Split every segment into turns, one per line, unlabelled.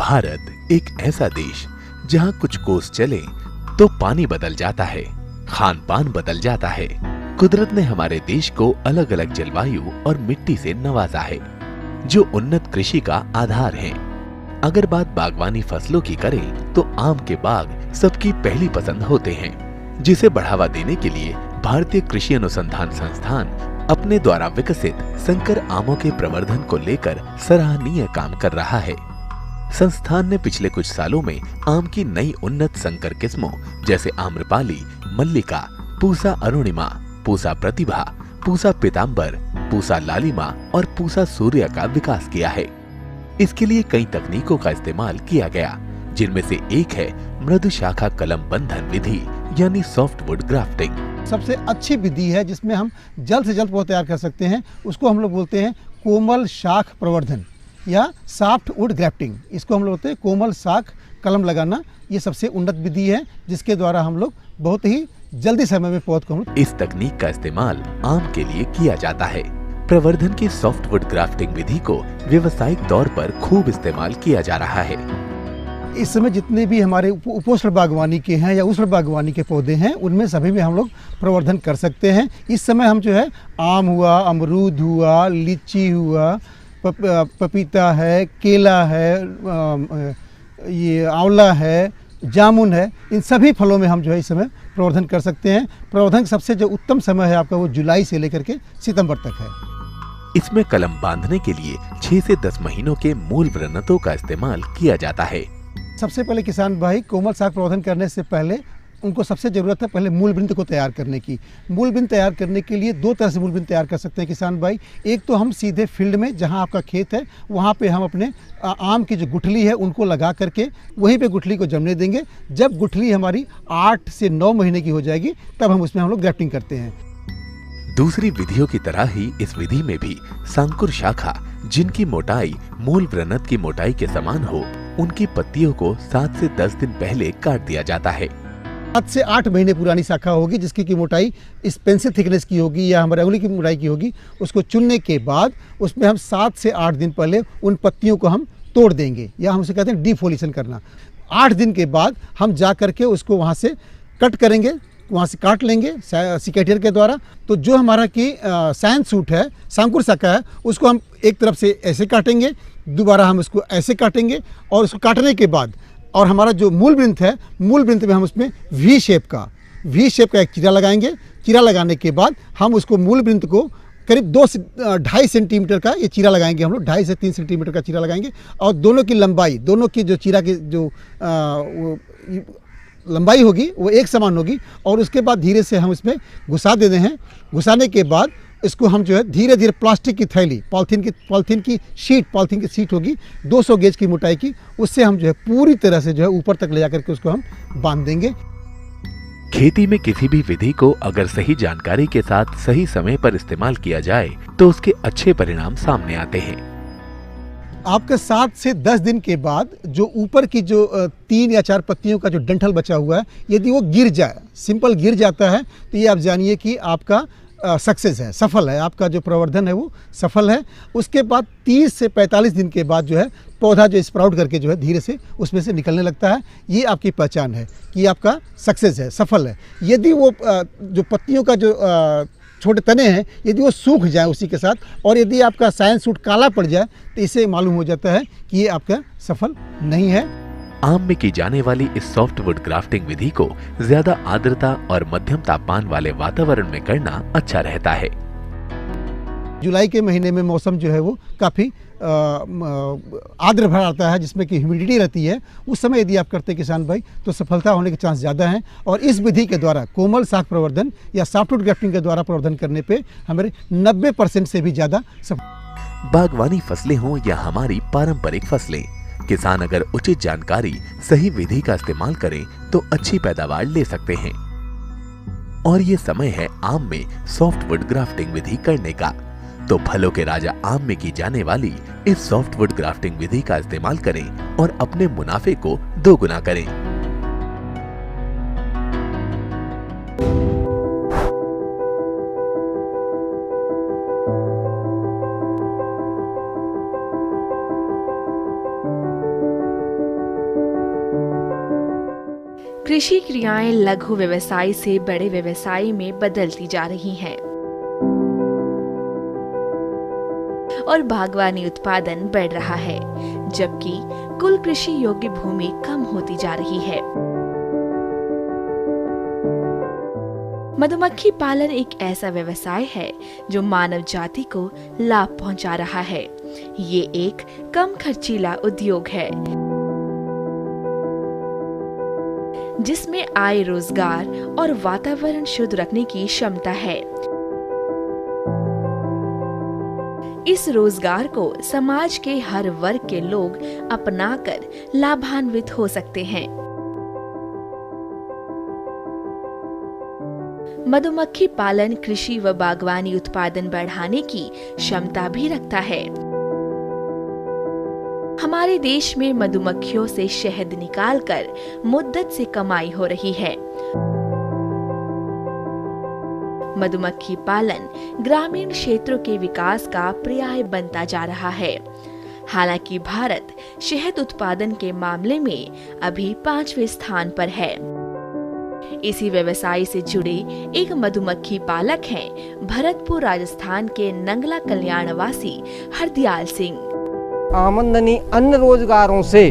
भारत एक ऐसा देश जहां कुछ कोस चले तो पानी बदल जाता है, खान पान बदल जाता है। कुदरत ने हमारे देश को अलग अलग जलवायु और मिट्टी से नवाजा है, जो उन्नत कृषि का आधार है। अगर बात बागवानी फसलों की करें तो आम के बाग सबकी पहली पसंद होते हैं, जिसे बढ़ावा देने के लिए भारतीय कृषि अनुसंधान संस्थान अपने द्वारा विकसित संकर आमों के प्रवर्धन को लेकर सराहनीय काम कर रहा है। संस्थान ने पिछले कुछ सालों में आम की नई उन्नत संकर किस्मों जैसे आम्रपाली, मल्लिका, पूसा अरुणिमा, पूसा प्रतिभा, पूसा पीतांबर, पूसा लालिमा और पूसा सूर्य का विकास किया है। इसके लिए कई तकनीकों का इस्तेमाल किया गया, जिनमें से एक है मृदु शाखा कलम बंधन विधि यानी सॉफ्टवुड ग्राफ्टिंग।
सबसे अच्छी विधि है जिसमें हम जल्द से जल्द पौधा तैयार कर सकते हैं, उसको हम लोग बोलते हैं कोमल शाख प्रवर्धन या सॉफ्टवुड ग्राफ्टिंग। इसको हम लोग बोलते हैं कोमल शाख कलम लगाना। ये सबसे उन्नत विधि है जिसके द्वारा हम लोग बहुत ही जल्दी समय में पौध को
इस तकनीक का इस्तेमाल आम के लिए किया जाता है। प्रवर्धन की सॉफ्टवुड ग्राफ्टिंग विधि को व्यवसायिक तौर पर खूब इस्तेमाल किया जा रहा है।
इस समय जितने भी हमारे उपोष्ण बागवानी के हैं या उष्ण बागवानी के पौधे हैं, उनमें सभी में हम लोग प्रवर्धन कर सकते हैं। इस समय हम जो है आम हुआ, अमरूद हुआ, लीची हुआ, पपीता है, केला है, ये आंवला है, जामुन है, इन सभी फलों में हम जो है इस समय प्रवर्धन कर सकते हैं। प्रवर्धन सबसे जो उत्तम समय है आपका वो जुलाई से लेकर के सितंबर तक है।
इसमें कलम बांधने के लिए 6 से 10 महीनों के मूल वृन्नतों का इस्तेमाल किया जाता है।
सबसे पहले किसान भाई कोमल शाख प्रवर्धन करने से पहले उनको सबसे ज़रूरत है पहले मूल वृंत को तैयार करने की। मूल वृंत तैयार करने के लिए दो तरह से मूल वृंत तैयार कर सकते हैं किसान भाई। एक तो हम सीधे फील्ड में जहां आपका खेत है वहां पे हम अपने आम की जो गुठली है उनको लगा करके वहीं पे गुठली को जमने देंगे। जब गुठली हमारी 8 से 9 महीने की हो जाएगी तब हम उसमें हम लोग ग्राफ्टिंग करते हैं।
दूसरी विधियों की तरह ही इस विधि में भी सांकुर शाखा, जिनकी मोटाई मूल वृन्नत की मोटाई के समान हो, उनकी पत्तियों को 7 से 10 दिन पहले काट दिया जाता है।
7 से 8 महीने पुरानी शाखा होगी जिसकी की मोटाई इस पेंसिल थिकनेस की होगी या हमारे उंगली की मोटाई की होगी। उसको चुनने के बाद उसमें हम 7 से 8 दिन पहले उन पत्तियों को हम तोड़ देंगे या हम उसे कहते हैं डिफोलिएशन करना। 8 दिन के बाद हम जा करके उसको वहाँ से कट करेंगे, वहाँ से काट लेंगे सिकेटियर के द्वारा। तो जो हमारा की सैन सूट है, सांकुर शाखा है, उसको हम एक तरफ से ऐसे काटेंगे, दोबारा हम उसको ऐसे काटेंगे और उसको काटने के बाद और हमारा जो मूल वृंत है, मूल वृंत में हम उसमें वी शेप का एक चीरा लगाएंगे। चीरा लगाने के बाद हम उसको मूल वृंत को करीब 2 से 2.5 सेंटीमीटर का ये चीरा लगाएंगे। हम लोग 2.5 से 3 सेंटीमीटर का चीरा लगाएंगे और दोनों की लंबाई, दोनों की जो चीरा की जो लंबाई होगी वो एक समान होगी और उसके बाद धीरे से हम इसमें घुसा देते हैं। घुसाने के बाद इसको हम जो है धीरे धीरे प्लास्टिक की थैली, पॉलिथीन की शीट होगी 200 गेज की मोटाई की, उससे हम जो है पूरी तरह से जो है ऊपर तक ले जाकर के उसको हम बांध देंगे।
खेती में किसी भी विधि को अगर सही जानकारी के साथ सही समय पर इस्तेमाल किया जाए तो उसके अच्छे परिणाम सामने आते हैं।
आपके 7 से 10 दिन के बाद जो ऊपर की जो 3 या 4 पत्तियों का जो डंठल बचा हुआ है, यदि वो गिर जाए, सिंपल गिर जाता है, तो ये आप जानिए कि आपका सक्सेस है, सफल है, आपका जो प्रवर्धन है वो सफल है। उसके बाद 30 से 45 दिन के बाद जो है पौधा जो स्प्राउट करके जो है धीरे से उसमें से निकलने लगता है। ये आपकी पहचान है कि आपका सक्सेस है, सफल है। यदि वो जो पत्तियों का जो छोटे तने हैं, यदि वो सूख जाए उसी के साथ और यदि आपका साइन सूट काला पड़ जाए तो इससे मालूम हो जाता है कि ये आपका सफल नहीं है।
आम में की जाने वाली इस सॉफ्टवुड ग्राफ्टिंग विधि को ज्यादा आर्द्रता और मध्यम तापमान वाले वातावरण में करना अच्छा रहता है।
जुलाई के महीने में मौसम जो है वो काफ़ी आर्द्र भरा आता है, जिसमें कि ह्यूमिडिटी रहती है। उस समय यदि आप करते किसान भाई तो सफलता होने के चांस ज़्यादा हैं। और इस विधि के द्वारा कोमल शाख प्रवर्धन या सॉफ्टवुड ग्राफ्टिंग के द्वारा प्रवर्धन करने पे हमारे 90% से भी ज़्यादा
बागवानी फसलें हों या हमारी पारंपरिक फसलें, किसान अगर उचित जानकारी, सही विधि का इस्तेमाल करें तो अच्छी पैदावार ले सकते हैं। और ये समय है आम में सॉफ्टवुड ग्राफ्टिंग विधि करने का। तो फलों के राजा आम में की जाने वाली इस सॉफ्टवुड ग्राफ्टिंग विधि का इस्तेमाल करें और अपने मुनाफे को दोगुना करें।
कृषि क्रियाएं लघु व्यवसाय से बड़े व्यवसाय में बदलती जा रही हैं और बागवानी उत्पादन बढ़ रहा है, जबकि कुल कृषि योग्य भूमि कम होती जा रही है। मधुमक्खी पालन एक ऐसा व्यवसाय है जो मानव जाति को लाभ पहुंचा रहा है। ये एक कम खर्चीला उद्योग है जिसमें आय, रोजगार और वातावरण शुद्ध रखने की क्षमता है। इस रोजगार को समाज के हर वर्ग के लोग अपनाकर लाभान्वित हो सकते हैं। मधुमक्खी पालन कृषि व बागवानी उत्पादन बढ़ाने की क्षमता भी रखता है। हमारे देश में मधुमक्खियों से शहद निकालकर मुद्दत से कमाई हो रही है। मधुमक्खी पालन ग्रामीण क्षेत्रों के विकास का पर्याय बनता जा रहा है। हालांकि भारत शहद उत्पादन के मामले में अभी 5वें स्थान पर है। इसी व्यवसाय से जुड़े एक मधुमक्खी पालक हैं भरतपुर राजस्थान के नंगला कल्याणवासी हरदयाल सिंह।
आमदनी अन्य रोजगारों से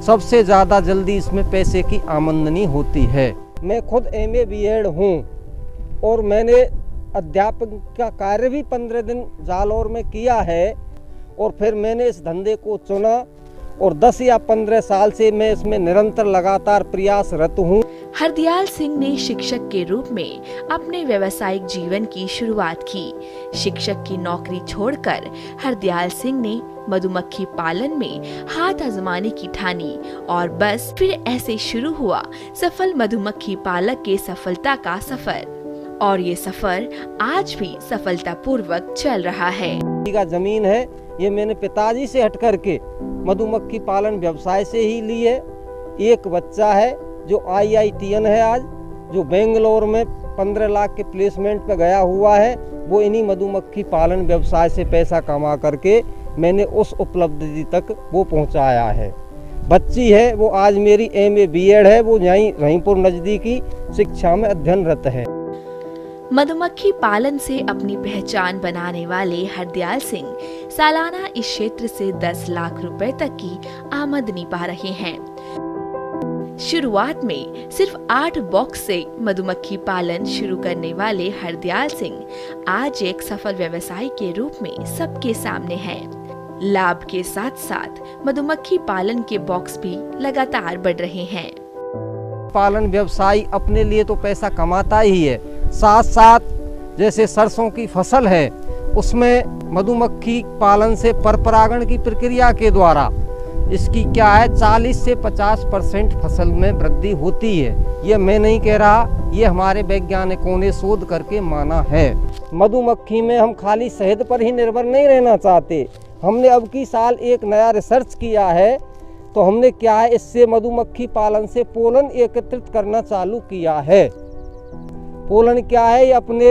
सबसे ज्यादा जल्दी इसमें पैसे की आमदनी होती है। मैं खुद MA B.Ed हूँ और मैंने अध्यापक का कार्य भी 15 दिन जालौर में किया है और फिर मैंने इस धंधे को चुना और 10 या 15 साल से मैं इसमें निरंतर लगातार प्रयासरत हूँ।
हरदयाल सिंह ने शिक्षक के रूप में अपने व्यावसायिक जीवन की शुरुआत की। शिक्षक की नौकरी छोड़कर हरदयाल सिंह ने मधुमक्खी पालन में हाथ आजमाने की ठानी और बस फिर ऐसे शुरू हुआ सफल मधुमक्खी पालक के सफलता का सफर। और ये सफर आज भी सफलतापूर्वक चल रहा है।
जमीन है, ये मैंने पिताजी से हट करके मधुमक्खी पालन व्यवसाय से ही ली है। एक बच्चा है जो IITN है आज, जो बेंगलोर में 15 लाख के प्लेसमेंट पे गया हुआ है। वो इन्हीं मधुमक्खी पालन व्यवसाय से पैसा कमा करके मैंने उस उपलब्धि तक वो पहुंचाया है। बच्ची है वो आज मेरी MA B.Ed है, वो यहीं रहीमपुर नजदीकी शिक्षा में अध्ययनरत है।
मधुमक्खी पालन से अपनी पहचान बनाने वाले हरदयाल सिंह सालाना इस क्षेत्र से 10 लाख रुपए तक की आमदनी पा रहे हैं। शुरुआत में सिर्फ 8 बॉक्स से मधुमक्खी पालन शुरू करने वाले हरदयाल सिंह आज एक सफल व्यवसायी के रूप में सबके सामने हैं। लाभ के साथ साथ मधुमक्खी पालन के बॉक्स भी लगातार बढ़ रहे हैं।
पालन व्यवसायी अपने लिए तो पैसा कमाता ही है, साथ साथ जैसे सरसों की फसल है उसमें मधुमक्खी पालन से परपरागण की प्रक्रिया के द्वारा इसकी क्या है 40 से 50% फसल में वृद्धि होती है। ये मैं नहीं कह रहा, ये हमारे वैज्ञानिकों ने शोध करके माना है। मधुमक्खी में हम खाली शहद पर ही निर्भर नहीं रहना चाहते। हमने अब की साल एक नया रिसर्च किया है, तो हमने क्या है इससे मधुमक्खी पालन से पोलन एकत्रित करना चालू किया है। पोलन क्या है, ये अपने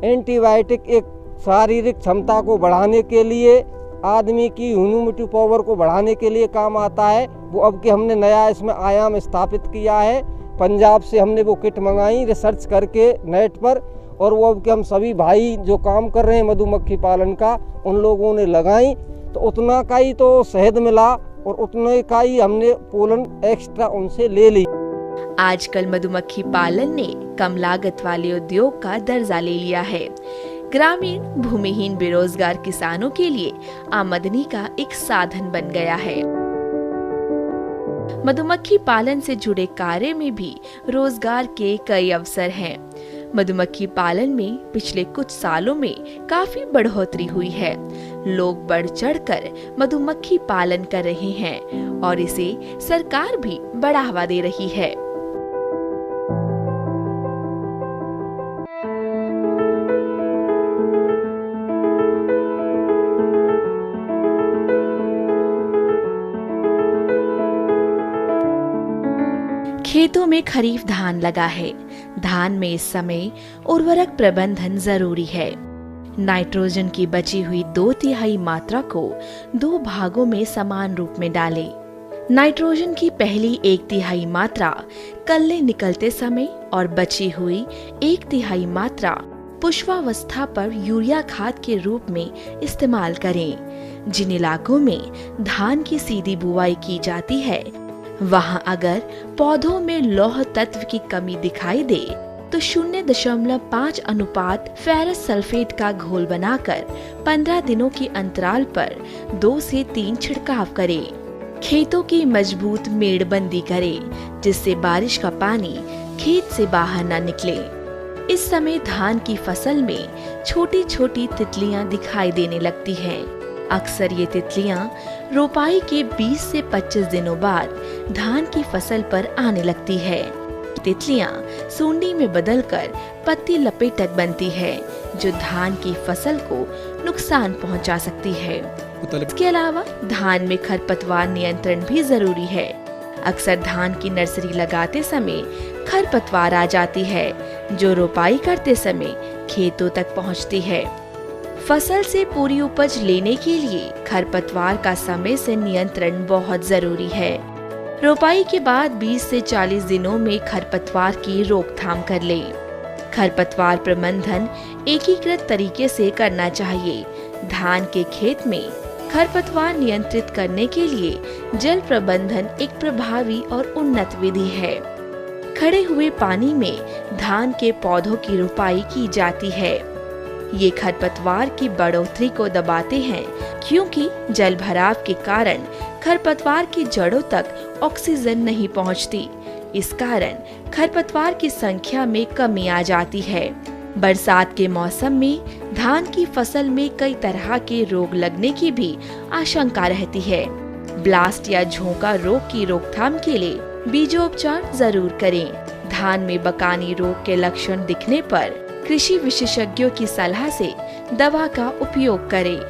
एंटीबायोटिक एक शारीरिक क्षमता को बढ़ाने के लिए, आदमी की इम्यूनिटी पावर को बढ़ाने के लिए काम आता है। वो अब के हमने नया इसमें आयाम स्थापित किया है। पंजाब से हमने वो किट मंगाई रिसर्च करके नेट पर, और वो अब के हम सभी भाई जो काम कर रहे हैं मधुमक्खी पालन का उन लोगों ने लगाई, तो उतना का ही तो शहद मिला और उतने का ही हमने पोलन एक्स्ट्रा उनसे ले ली।
आजकल मधुमक्खी पालन ने कम लागत वाले उद्योग का दर्जा ले लिया है। ग्रामीण भूमिहीन बेरोजगार किसानों के लिए आमदनी का एक साधन बन गया है। मधुमक्खी पालन से जुड़े कार्य में भी रोजगार के कई अवसर हैं। मधुमक्खी पालन में पिछले कुछ सालों में काफी बढ़ोतरी हुई है। लोग बढ़ चढ़कर मधुमक्खी पालन कर रहे हैं और इसे सरकार भी बढ़ावा दे रही है। खेतों में खरीफ धान लगा है। धान में इस समय उर्वरक प्रबंधन जरूरी है। नाइट्रोजन की बची हुई 2/3 मात्रा को 2 भागों में समान रूप में डालें। नाइट्रोजन की पहली 1/3 मात्रा कल्ले निकलते समय और बची हुई 1/3 मात्रा पुष्पावस्था पर यूरिया खाद के रूप में इस्तेमाल करें। जिन इलाकों में धान की सीधी बुआई की जाती है वहां अगर पौधों में लौह तत्व की कमी दिखाई दे तो 0.5 अनुपात फेरस सल्फेट का घोल बनाकर 15 दिनों के अंतराल पर 2 से 3 छिड़काव करें। खेतों की मजबूत मेड़बंदी करें जिससे बारिश का पानी खेत से बाहर न निकले। इस समय धान की फसल में छोटी छोटी तितलियां दिखाई देने लगती हैं। अक्सर ये तितलियां रोपाई के 20 से 25 दिनों बाद धान की फसल पर आने लगती है। तितलियां सूंडी में बदलकर पत्ती लपेटक बनती है जो धान की फसल को नुकसान पहुंचा सकती है। इसके अलावा धान में खरपतवार नियंत्रण भी जरूरी है। अक्सर धान की नर्सरी लगाते समय खरपतवार आ जाती है जो रोपाई करते समय खेतों तक पहुंचती है। फसल से पूरी उपज लेने के लिए खरपतवार का समय से नियंत्रण बहुत जरूरी है। रोपाई के बाद 20 से 40 दिनों में खरपतवार की रोकथाम कर लें। खरपतवार प्रबंधन एकीकृत तरीके से करना चाहिए। धान के खेत में खरपतवार नियंत्रित करने के लिए जल प्रबंधन एक प्रभावी और उन्नत विधि है। खड़े हुए पानी में धान के पौधों की रोपाई की जाती है। ये खरपतवार की बढ़ोतरी को दबाते हैं क्योंकि जल भराव के कारण खरपतवार की जड़ों तक ऑक्सीजन नहीं पहुंचती। इस कारण खरपतवार की संख्या में कमी आ जाती है। बरसात के मौसम में धान की फसल में कई तरह के रोग लगने की भी आशंका रहती है। ब्लास्ट या झोंका रोग की रोकथाम के लिए बीजोपचार जरूर करें। धान में बकानी रोग के लक्षण दिखने पर कृषि विशेषज्ञों की सलाह से दवा का उपयोग करें।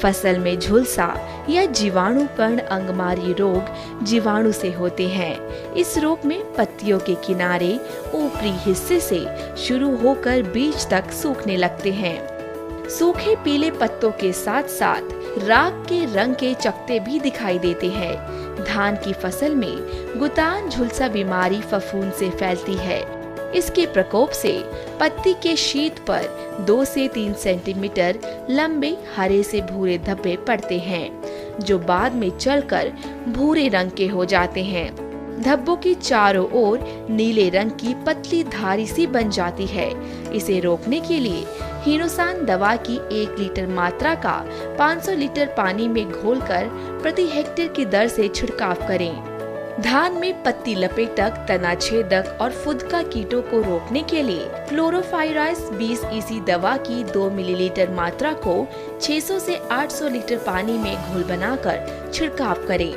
फसल में झुलसा या जीवाणुपर्ण अंगमारी रोग जीवाणु से होते हैं। इस रोग में पत्तियों के किनारे ऊपरी हिस्से से शुरू होकर बीज तक सूखने लगते हैं। सूखे पीले पत्तों के साथ साथ राख के रंग के चकत्ते भी दिखाई देते हैं। धान की फसल में गुतान झुलसा बीमारी फफूंद से फैलती है। इसके प्रकोप से पत्ती के शीत पर 2 से 3 सेंटीमीटर लंबे हरे से भूरे धब्बे पड़ते हैं जो बाद में चलकर भूरे रंग के हो जाते हैं। धब्बों की चारों ओर नीले रंग की पतली धारी सी बन जाती है। इसे रोकने के लिए हिनोसान दवा की 1 लीटर मात्रा का 500 लीटर पानी में घोलकर प्रति हेक्टेयर की दर से छिड़काव करें। धान में पत्ती लपेटक, तना छेदक और फुदका कीटों को रोकने के लिए क्लोरोफाइराइस 20 EC दवा की 2 मिलीलीटर मात्रा को 600 से 800 लीटर पानी में घोल बनाकर छिड़काव करें।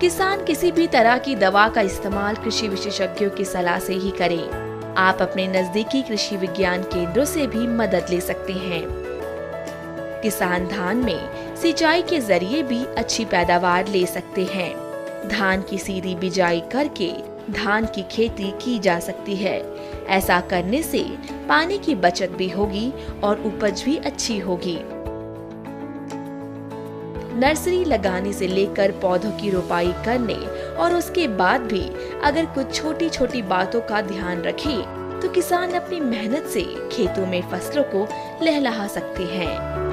किसान किसी भी तरह की दवा का इस्तेमाल कृषि विशेषज्ञों की सलाह से ही करें। आप अपने नजदीकी कृषि विज्ञान केंद्रों से भी मदद ले सकते हैं। किसान धान में सिंचाई के जरिए भी अच्छी पैदावार ले सकते हैं। धान की सीधी बिजाई करके धान की खेती की जा सकती है। ऐसा करने से पानी की बचत भी होगी और उपज भी अच्छी होगी। नर्सरी लगाने से लेकर पौधों की रोपाई करने और उसके बाद भी अगर कुछ छोटी छोटी बातों का ध्यान रखें तो किसान अपनी मेहनत से खेतों में फसलों को लहलहा सकते हैं।